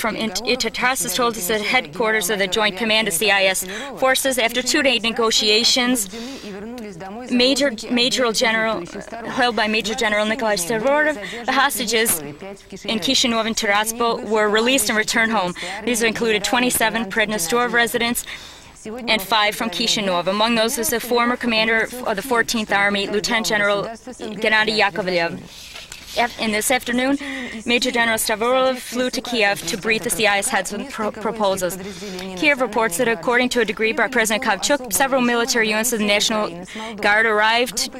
from Itatas is told us at headquarters of the Joint Command of CIS forces. After 2-day negotiations, held by Major General Nikolai Stavrov, the hostages in Kishinev and Tiraspol were released and returned home. These included 27 Pridnestorov residents and 5 from Kishinev. Among those was the former commander of the 14th Army, Lieutenant General Gennady Yakovlev. In this afternoon, Major General Stavrov flew to Kiev to brief the CIS heads with proposals. Kiev reports that, according to a decree by President Kravchuk, several military units of the National Guard arrived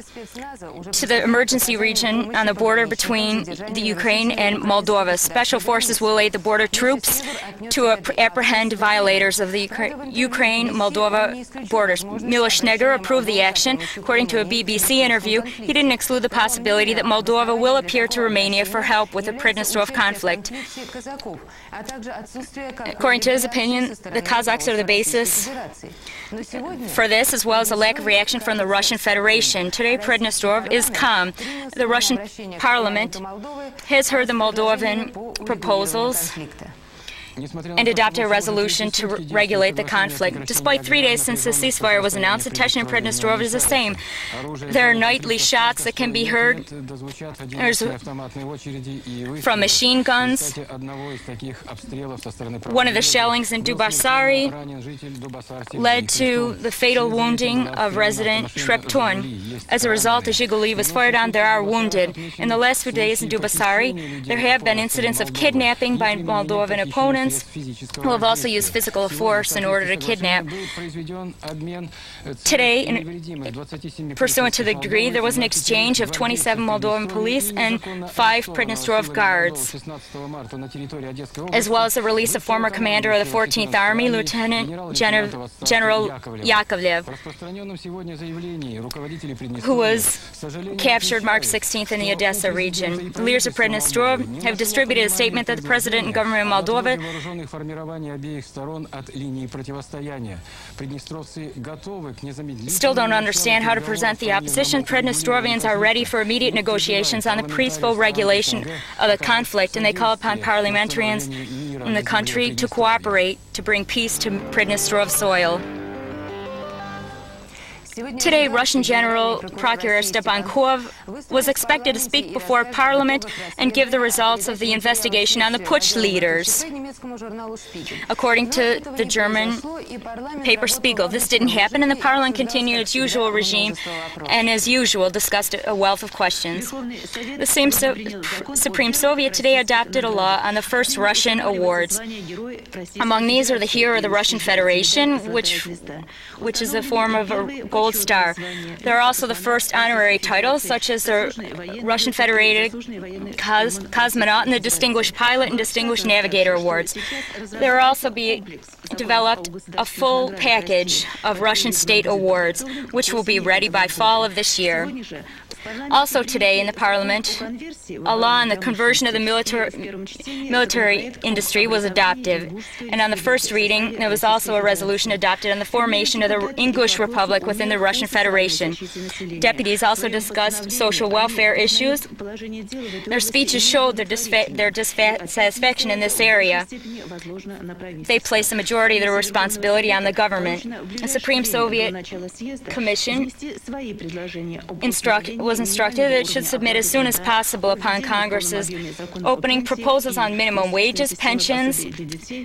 to the emergency region on the border between the Ukraine and Moldova. Special forces will aid the border troops to apprehend violators of the Ukraine-Moldova borders. Miloš Snegur approved the action. According to a BBC interview, he didn't exclude the possibility that Moldova will appear to Romania for help with the Pridnestrov conflict. According to his opinion, the Kazakhs are the basis for this, as well as a lack of reaction from the Russian Federation. Today, Pridnestrov is calm. The Russian parliament has heard the Moldovan proposals and adopted a resolution to regulate the conflict. Despite 3 days since the ceasefire was announced, the tension in Pridnestrov is the same. There are nightly shots that can be heard from machine guns. One of the shellings in Dubasari led to the fatal wounding of resident Shreptun. As a result, a Zhiguli was fired on. There are wounded. In the last few days in Dubasari, there have been incidents of kidnapping by Moldovan opponents who have also used physical force in order to kidnap. Today, pursuant to the decree, there was an exchange of 27 Moldovan police and 5 Pridnestrov guards, as well as the release of former commander of the 14th Army, Lieutenant General Yakovlev, who was captured March 16th in the Odessa region. The leaders of Pridnestrov have distributed a statement that the President and government of Moldova still don't understand how to present the opposition. Pridnestrovians are ready for immediate negotiations on the peaceful regulation of the conflict, and they call upon parliamentarians in the country to cooperate to bring peace to Pridnestrov soil. Today, Russian General Procurator Stepankov was expected to speak before Parliament and give the results of the investigation on the putsch leaders. According to the German paper Spiegel, this didn't happen, and the Parliament continued its usual regime and, as usual, discussed a wealth of questions. The same Supreme Soviet today adopted a law on the first Russian awards. Among these are the Hero of the Russian Federation, which is a form of a gold star. There are also the first honorary titles, such as the Russian Federated Cosmonaut and the Distinguished Pilot and Distinguished Navigator Awards. There will also be developed a full package of Russian state awards, which will be ready by fall of this year. Also today in the Parliament, a law on the conversion of the military industry was adopted. And on the first reading, there was also a resolution adopted on the formation of the English Republic within the Russian Federation. Deputies also discussed social welfare issues. Their speeches showed their dissatisfaction in this area. They placed the majority of their responsibility on the government. The Supreme Soviet Commission was instructed that it should submit as soon as possible upon Congress's opening proposals on minimum wages, pensions,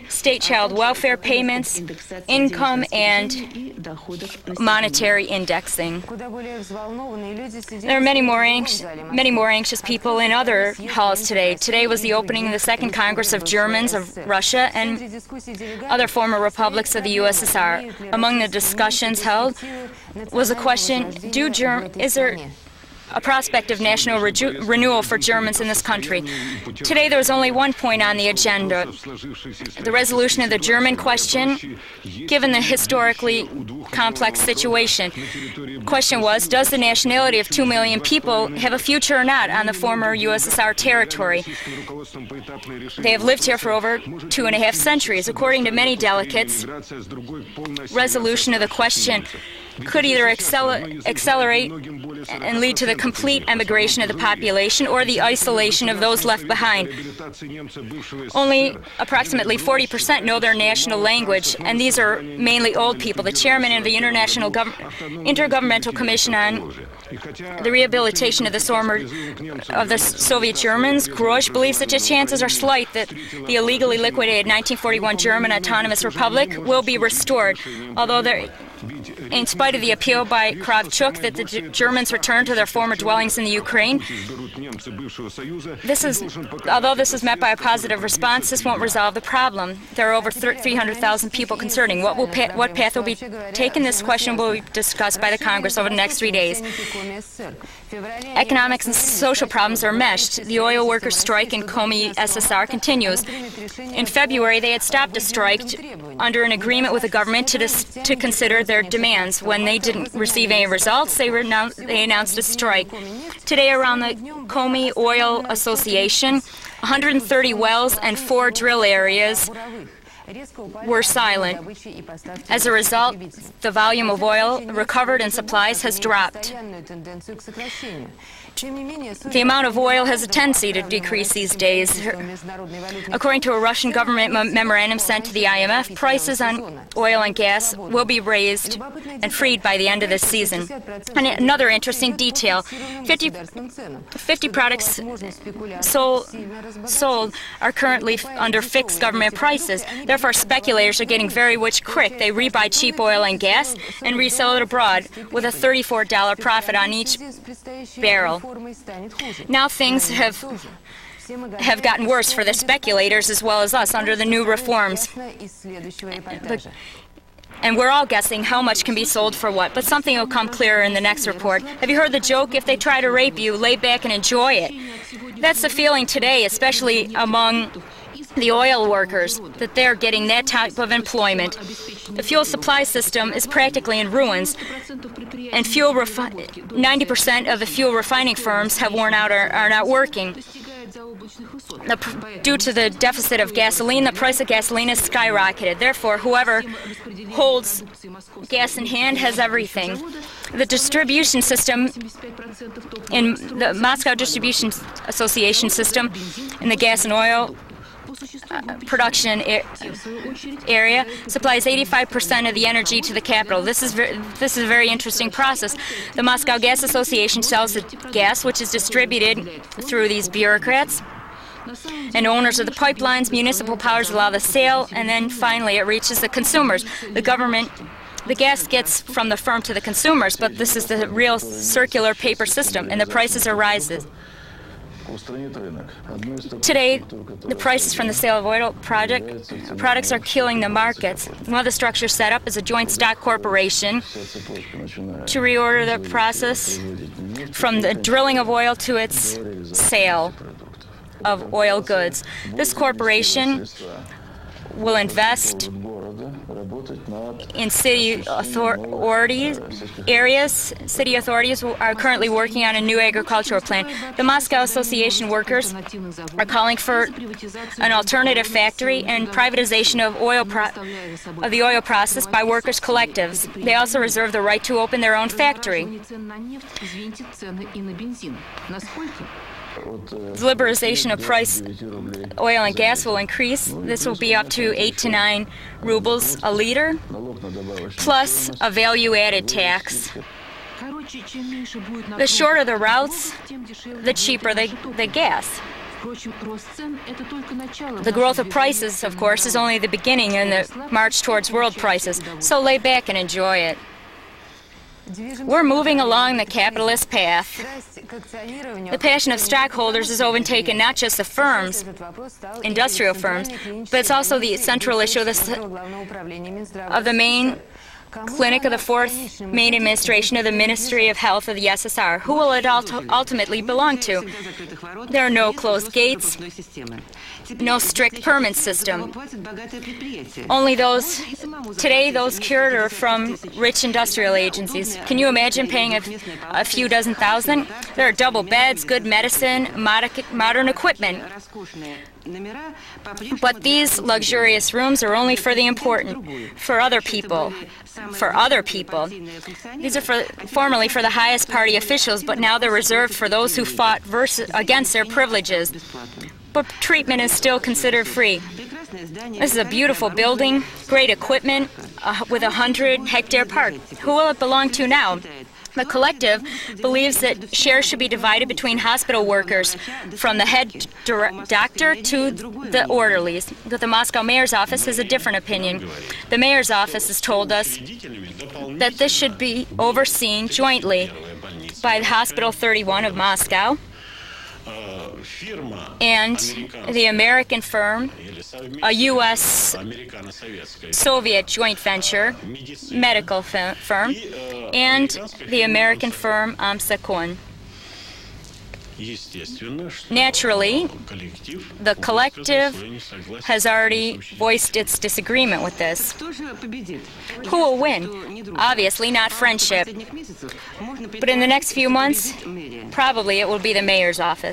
state child welfare payments, income, and monetary indexing. There are many more anxious people in other halls today. Today was the opening of the Second Congress of Germans of Russia and other former republics of the USSR. Among the discussions held was a question, is there a prospect of national renewal for Germans in this country? Today there was only one point on the agenda: the resolution of the German question, given the historically complex situation. The question was, does the nationality of 2 million people have a future or not on the former USSR territory? They have lived here for over 2.5 centuries. According to many delegates, resolution of the question could either accelerate and lead to the complete emigration of the population or the isolation of those left behind. Only approximately 40% know their national language, and these are mainly old people. The chairman of the Intergovernmental Commission on the Rehabilitation of the Soviet Germans, Grosch, believes that the chances are slight that the illegally liquidated 1941 German Autonomous Republic will be restored, although in spite of the appeal by Kravchuk that the Germans return to their former dwellings in the Ukraine, although this is met by a positive response, this won't resolve the problem. There are over 300,000 people concerning. What path will be taken? This question will be discussed by the Congress over the next 3 days. Economics and social problems are meshed. The oil workers' strike in Komi, SSR continues. In February, they had stopped a strike under an agreement with the government to consider their demands. When they didn't receive any results, they announced a strike. Today, around the Komi Oil Association, 130 wells and 4 drill areas were silent. As a result, the volume of oil recovered and supplies has dropped. The amount of oil has a tendency to decrease these days. According to a Russian government memorandum sent to the IMF, prices on oil and gas will be raised and freed by the end of this season. And another interesting detail, 50 products sold are currently under fixed government prices. Therefore, speculators are getting very rich quick. They rebuy cheap oil and gas and resell it abroad with a $34 profit on each barrel. Now things have gotten worse for the speculators as well as us under the new reforms. And we're all guessing how much can be sold for what, but something will come clearer in the next report. Have you heard the joke, if they try to rape you, lay back and enjoy it? That's the feeling today, especially among the oil workers, that they're getting that type of employment. The fuel supply system is practically in ruins, and 90% of the fuel refining firms have worn out or are not working. Due to the deficit of gasoline, the price of gasoline has skyrocketed. Therefore, whoever holds gas in hand has everything. The distribution system in the Moscow Distribution Association system in the gas and oil production area supplies 85% of the energy to the capital. This is a very interesting process. The Moscow Gas Association sells the gas, which is distributed through these bureaucrats, and owners of the pipelines, municipal powers allow the sale, and then finally it reaches the consumers. The gas gets from the firm to the consumers, but this is the real circular paper system, and the prices are rising. Today, the prices from the sale of oil products are killing the markets. One of the structures set up is a joint stock corporation to reorder the process from the drilling of oil to its sale of oil goods. This corporation will invest in city authorities. City authorities are currently working on a new agricultural plan. The Moscow Association workers are calling for an alternative factory and privatization of the oil process by workers' collectives. They also reserve the right to open their own factory. The liberalization of price oil and gas will increase. This will be up to 8 to 9 rubles a liter, plus a value-added tax. The shorter the routes, the cheaper the gas. The growth of prices, of course, is only the beginning in the march towards world prices, so lay back and enjoy it. We're moving along the capitalist path. The passion of stockholders has overtaken not just the firms, industrial firms, but it's also the central issue of the main clinic of the fourth main administration of the Ministry of Health of the SSR. Who will it ultimately belong to? There are no closed gates, no strict permit system. Only those cured are from rich industrial agencies. Can you imagine paying a few dozen thousand? There are double beds, good medicine, modern equipment. But these luxurious rooms are only for the important, for other people. for other people. These are formerly for the highest party officials, but now they're reserved for those who fought against their privileges. But treatment is still considered free. This is a beautiful building, great equipment, with a 100-hectare park. Who will it belong to now? The collective believes that shares should be divided between hospital workers, from the head doctor to the orderlies. But the Moscow mayor's office has a different opinion. The mayor's office has told us that this should be overseen jointly by the Hospital 31 of Moscow and the American firm, a U.S. Soviet joint venture medical firm, and the American firm Amsakon. Naturally, the collective has already voiced its disagreement with this. Who will win? Obviously not friendship. But in the next few months, probably it will be the mayor's office.